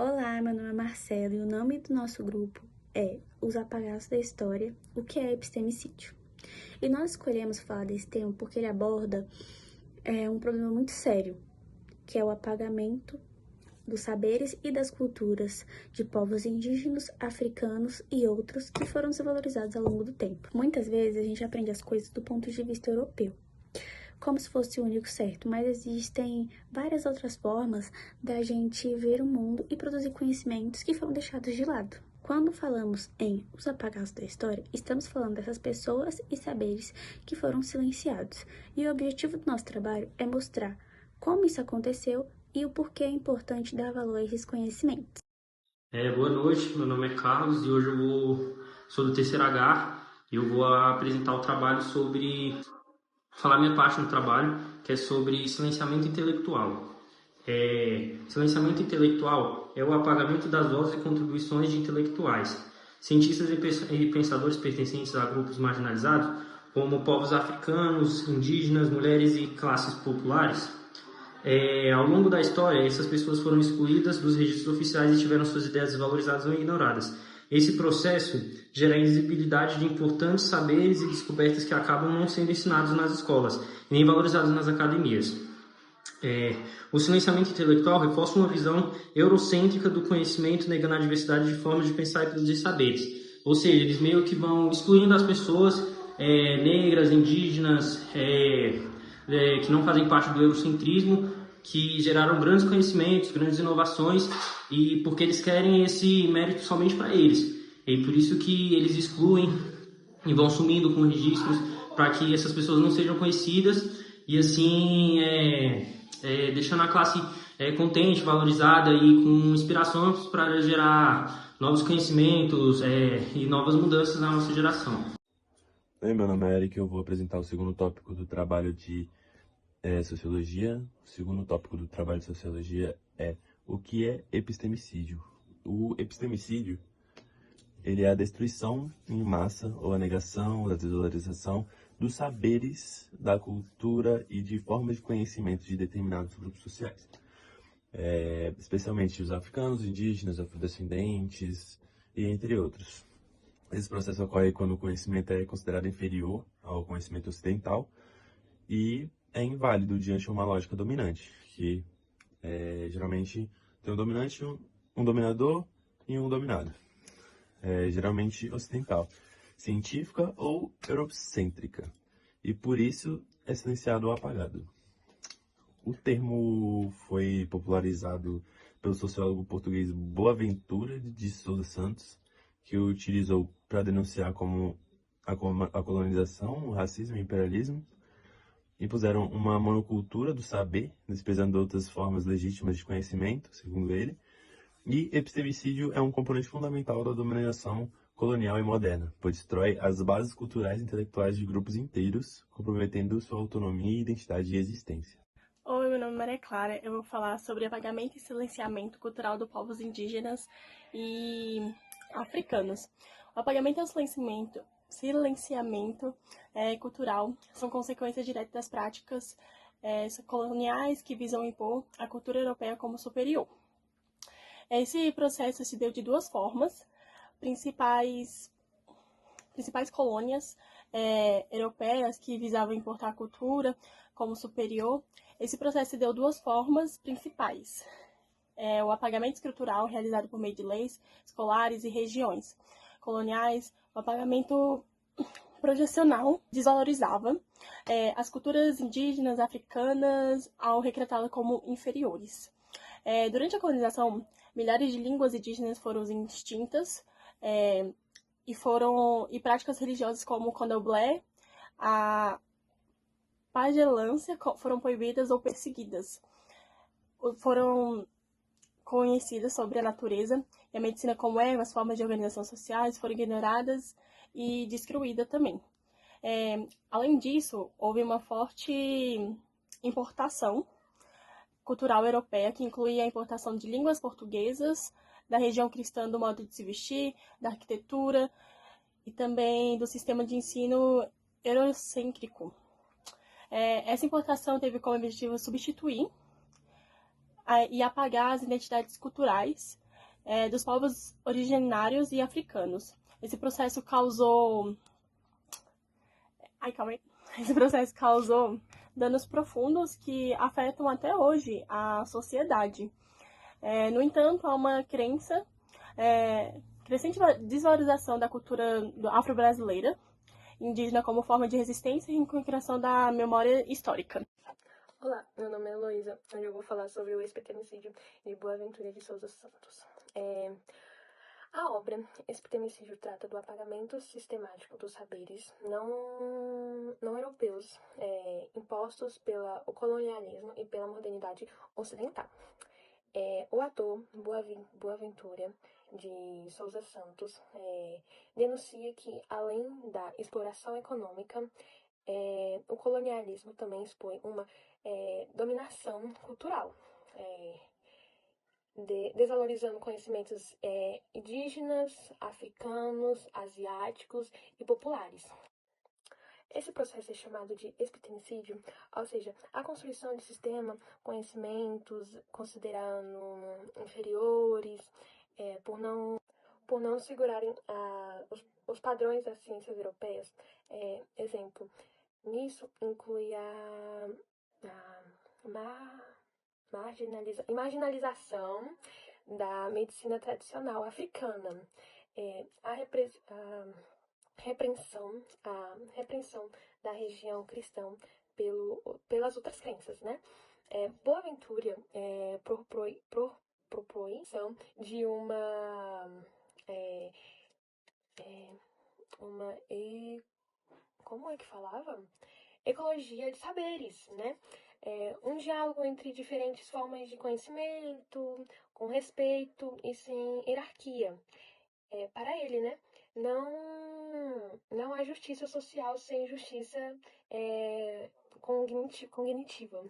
Olá, meu nome é Marcelo e o nome do nosso grupo é Os Apagados da História, o que é epistemicídio. E nós escolhemos falar desse tema porque ele aborda um problema muito sério, que é o apagamento dos saberes e das culturas de povos indígenas, africanos e outros que foram desvalorizados ao longo do tempo. Muitas vezes a gente aprende as coisas do ponto de vista europeu, como se fosse o único certo, mas existem várias outras formas da gente ver o mundo e produzir conhecimentos que foram deixados de lado. Quando falamos em Os Apagados da História, estamos falando dessas pessoas e saberes que foram silenciados. E o objetivo do nosso trabalho é mostrar como isso aconteceu e o porquê é importante dar valor a esses conhecimentos. Boa noite, meu nome é Carlos e hoje sou do terceiro H e eu vou apresentar o trabalho falar minha parte no trabalho, que é sobre silenciamento intelectual. Silenciamento intelectual é o apagamento das vozes e contribuições de intelectuais, cientistas e pensadores pertencentes a grupos marginalizados, como povos africanos, indígenas, mulheres e classes populares. Ao longo da história, essas pessoas foram excluídas dos registros oficiais e tiveram suas ideias desvalorizadas ou ignoradas. Esse processo gera a invisibilidade de importantes saberes e descobertas que acabam não sendo ensinados nas escolas, nem valorizados nas academias. O silenciamento intelectual reforça uma visão eurocêntrica do conhecimento, negando a diversidade de formas de pensar e produzir saberes. Ou seja, eles meio que vão excluindo as pessoas negras, indígenas, que não fazem parte do eurocentrismo, que geraram grandes conhecimentos, grandes inovações, e porque eles querem esse mérito somente para eles. E por isso que eles excluem e vão sumindo com registros para que essas pessoas não sejam conhecidas e assim deixando a classe contente, valorizada e com inspirações para gerar novos conhecimentos e novas mudanças na nossa geração. Oi, meu nome é Eric, eu vou apresentar o segundo tópico do trabalho de Sociologia. O segundo tópico do trabalho de Sociologia é o que é epistemicídio. O epistemicídio, ele é a destruição em massa ou a negação, a desvalorização dos saberes, da cultura e de formas de conhecimento de determinados grupos sociais. Especialmente os africanos, indígenas, afrodescendentes e entre outros. Esse processo ocorre quando o conhecimento é considerado inferior ao conhecimento ocidental e é inválido diante de uma lógica dominante, que geralmente tem um dominante, um dominador e um dominado. Geralmente ocidental, científica ou eurocêntrica, e por isso é silenciado ou apagado. O termo foi popularizado pelo sociólogo português Boaventura de Sousa Santos, que o utilizou para denunciar como a colonização, o racismo e o imperialismo, impuseram uma monocultura do saber, desprezando outras formas legítimas de conhecimento, segundo ele, e epistemicídio é um componente fundamental da dominação colonial e moderna, pois destrói as bases culturais e intelectuais de grupos inteiros, comprometendo sua autonomia, identidade e existência. Oi, meu nome é Maria Clara, eu vou falar sobre apagamento e silenciamento cultural de povos indígenas e africanos. O apagamento e o silenciamento cultural são consequências diretas das práticas coloniais que visam impor a cultura europeia como superior. Esse processo se deu de duas formas. Principais colônias europeias que visavam importar a cultura como superior. Esse processo se deu de duas formas principais. O apagamento escritural realizado por meio de leis escolares e regiões coloniais. O apagamento projecional desvalorizava as culturas indígenas, africanas, ao retratá-las como inferiores. Durante a colonização, milhares de línguas indígenas foram extintas e práticas religiosas como o candomblé, a pagelância foram proibidas ou perseguidas. Foram conhecidas sobre a natureza e a medicina como as formas de organização sociais foram ignoradas e destruídas também. Além disso, houve uma forte importação cultural europeia, que incluía a importação de línguas portuguesas, da região cristã do modo de se vestir, da arquitetura e também do sistema de ensino eurocêntrico. Essa importação teve como objetivo substituir e apagar as identidades culturais dos povos originários e africanos. Esse processo causou... Ai, calma aí. Esse processo causou danos profundos que afetam até hoje a sociedade. No entanto, há uma crença, crescente desvalorização da cultura afro-brasileira, indígena como forma de resistência e reconstrução da memória histórica. Olá, meu nome é Heloísa. Hoje eu vou falar sobre o espitemicídio de Boaventura de Souza Santos. A obra Espitemicídio trata do apagamento sistemático dos saberes não europeus impostos pelo colonialismo e pela modernidade ocidental. O ator Boaventura de Souza Santos denuncia que, além da exploração econômica, o colonialismo também expõe uma dominação cultural, desvalorizando conhecimentos indígenas, africanos, asiáticos e populares. Esse processo é chamado de espitemicídio, ou seja, a construção de sistema, conhecimentos considerando inferiores, por não segurarem os padrões das ciências europeias. Exemplo, nisso inclui a marginalização da medicina tradicional africana, a repreensão da região cristã pelas outras crenças, né? Boaventura propõe de como é que falava? Ecologia de saberes, né? Um diálogo entre diferentes formas de conhecimento, com respeito e sem hierarquia. Para ele, né? Não há justiça social sem justiça cognitiva.